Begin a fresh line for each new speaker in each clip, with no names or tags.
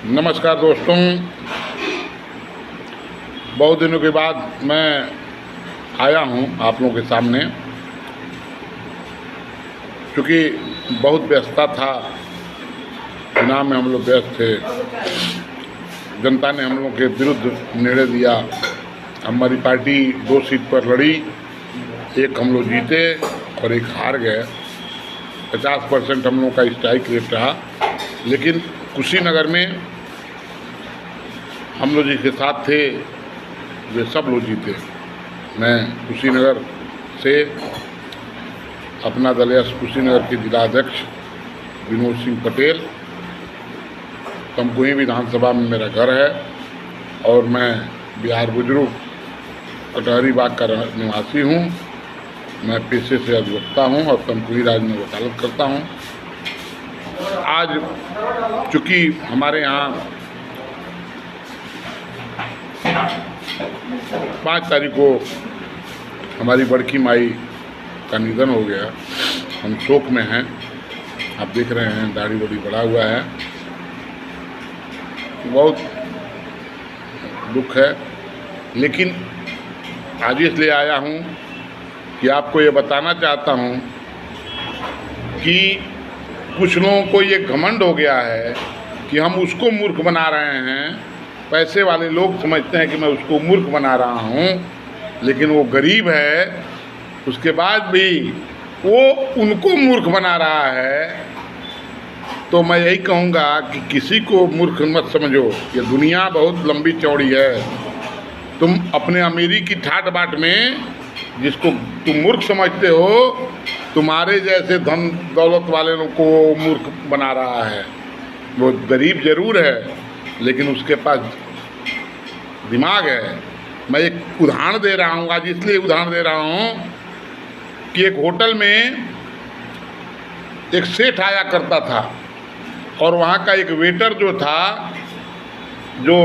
नमस्कार दोस्तों, बहुत दिनों के बाद मैं आया हूं आप लोगों के सामने, क्योंकि बहुत व्यस्तता था। चुनाव में हम लोग व्यस्त थे। जनता ने हम लोगों के विरुद्ध निर्णय दिया। हमारी पार्टी 2 सीट पर लड़ी, एक हम लोग जीते और एक हार गए। 50% हम लोगों का स्ट्राइक रेट रहा, लेकिन कुशीनगर में हम लोग जिसके साथ थे वे सब लोग जीते। मैं कुशीनगर से अपना दल कुशीनगर के जिलाध्यक्ष विनोद सिंह पटेल, तमकुही विधानसभा में मेरा घर है और मैं बिहार बुजुर्ग कटहरी बाग का निवासी हूँ। मैं पेशे से अधिवक्ता हूँ और तमकुही राज में वकालत करता हूँ। आज चूँकि हमारे यहाँ 5 तारीख को हमारी बड़की माई का निधन हो गया, हम शोक में हैं। आप देख रहे हैं दाढ़ी बड़ी बढ़ा हुआ है, बहुत दुख है। लेकिन आज इसलिए आया हूँ कि आपको ये बताना चाहता हूँ कि कुछ लोगों को ये घमंड हो गया है कि हम उसको मूर्ख बना रहे हैं। पैसे वाले लोग समझते हैं कि मैं उसको मूर्ख बना रहा हूँ, लेकिन वो गरीब है, उसके बाद भी वो उनको मूर्ख बना रहा है। तो मैं यही कहूँगा कि किसी को मूर्ख मत समझो। ये दुनिया बहुत लंबी चौड़ी है। तुम अपने अमीरी की ठाट बाट में जिसको तुम मूर्ख समझते हो, तुम्हारे जैसे धन दौलत वाले लोगों को मूर्ख बना रहा है। वो गरीब जरूर है, लेकिन उसके पास दिमाग है। मैं एक उदाहरण दे रहा हूँ, आज इसलिए उदाहरण दे रहा हूँ कि एक होटल में एक सेठ आया करता था और वहाँ का एक वेटर जो था, जो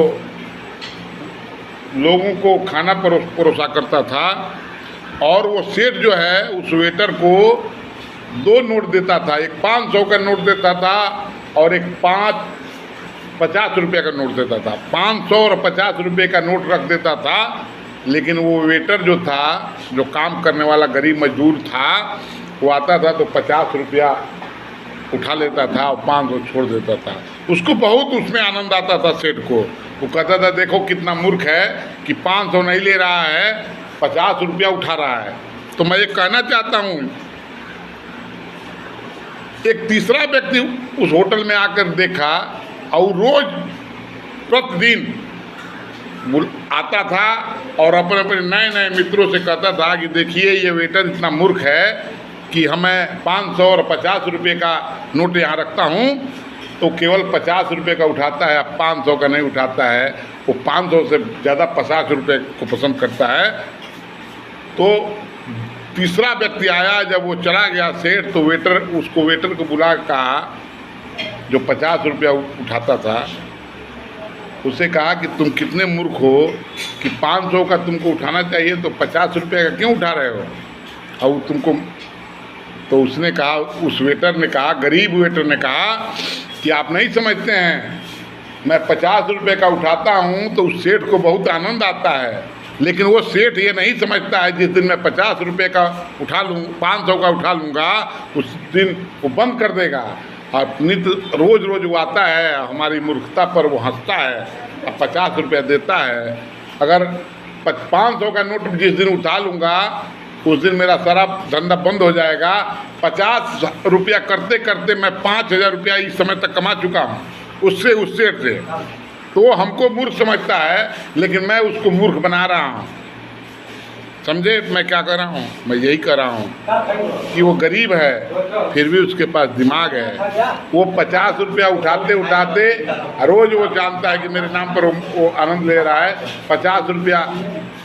लोगों को खाना परोसा करता था, और वो सेठ जो है उस वेटर को 2 नोट देता था। एक 500 का नोट देता था और एक 50 रुपये का नोट देता था। 500 और 50 रुपये का नोट रख देता था, लेकिन वो वेटर जो था, जो काम करने वाला गरीब मजदूर था, वो आता था तो 50 रुपया उठा लेता था और 500 छोड़ देता था। उसको बहुत उसमें आनंद आता था सेठ को। वो कहता था देखो कितना मूर्ख है कि 500 नहीं ले रहा है, 50 रुपया उठा रहा है। तो मैं ये कहना चाहता हूँ, एक तीसरा व्यक्ति उस होटल में आकर देखा और रोज प्रतिदिन आता था और अपने अपने नए नए मित्रों से कहता था कि देखिए ये वेटर इतना मूर्ख है कि हमें 500 और 50 रुपये का नोट यहाँ रखता हूँ तो केवल 50 रुपये का उठाता है, 500 का नहीं उठाता है। वो 500 से ज़्यादा 50 रुपये को पसंद करता है। तो तीसरा व्यक्ति आया, जब वो चला गया सेठ, तो वेटर को बुला कहा, जो 50 रुपया उठाता था, उसे कहा कि तुम कितने मूर्ख हो कि 500 का तुमको उठाना चाहिए तो 50 रुपये का क्यों उठा रहे हो। और तुमको, तो उसने कहा, उस वेटर ने कहा, गरीब वेटर ने कहा कि आप नहीं समझते हैं, मैं 50 रुपये का उठाता हूँ तो उस सेठ को बहुत आनंद आता है, लेकिन वो सेठ ये नहीं समझता है जिस दिन मैं 50 रुपये का उठा लूँ, 500 का उठा लूँगा, उस दिन वो बंद कर देगा। और नित्य रोज़ वो आता है, हमारी मूर्खता पर वो हंसता है और 50 रुपया देता है। अगर 500 का नोट जिस दिन उठा लूँगा, उस दिन मेरा सारा धंधा बंद हो जाएगा। 50 रुपया करते करते मैं 5000 रुपया इस समय तक कमा चुका हूँ उस सेठ से। तो वो हमको मूर्ख समझता है, लेकिन मैं उसको मूर्ख बना रहा हूँ। समझे मैं क्या कर रहा हूँ? मैं यही कर रहा हूँ कि वो गरीब है, फिर भी उसके पास दिमाग है। वो 50 रुपया उठाते उठाते रोज़ वो जानता है कि मेरे नाम पर वो आनंद ले रहा है। 50 रुपया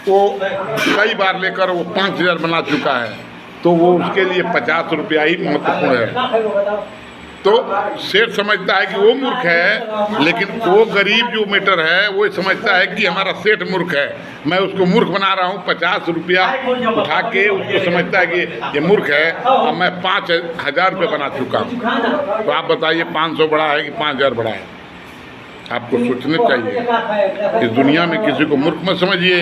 वो कई बार लेकर वो 5000 बना चुका है। तो वो उसके लिए 50 रुपया ही महत्वपूर्ण है। तो सेठ समझता है कि वो मूर्ख है, लेकिन वो गरीब जो मीटर है वो समझता है कि हमारा सेठ मूर्ख है, मैं उसको मूर्ख बना रहा हूँ। 50 रुपया उठा के उसको समझता है कि ये मूर्ख है, और मैं 5000 रुपये बना चुका हूँ। तो आप बताइए 500 बड़ा है कि 5000 बड़ा है? आपको सोचना चाहिए। इस दुनिया में किसी को मूर्ख मत समझिए,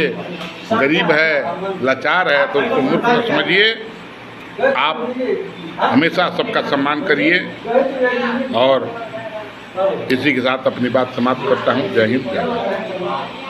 गरीब है, लाचार है तो उसको मूर्ख मत समझिए। आप हमेशा सबका सम्मान करिए। और इसी के साथ अपनी बात समाप्त करता हूँ। जय हिंद, जय भारत।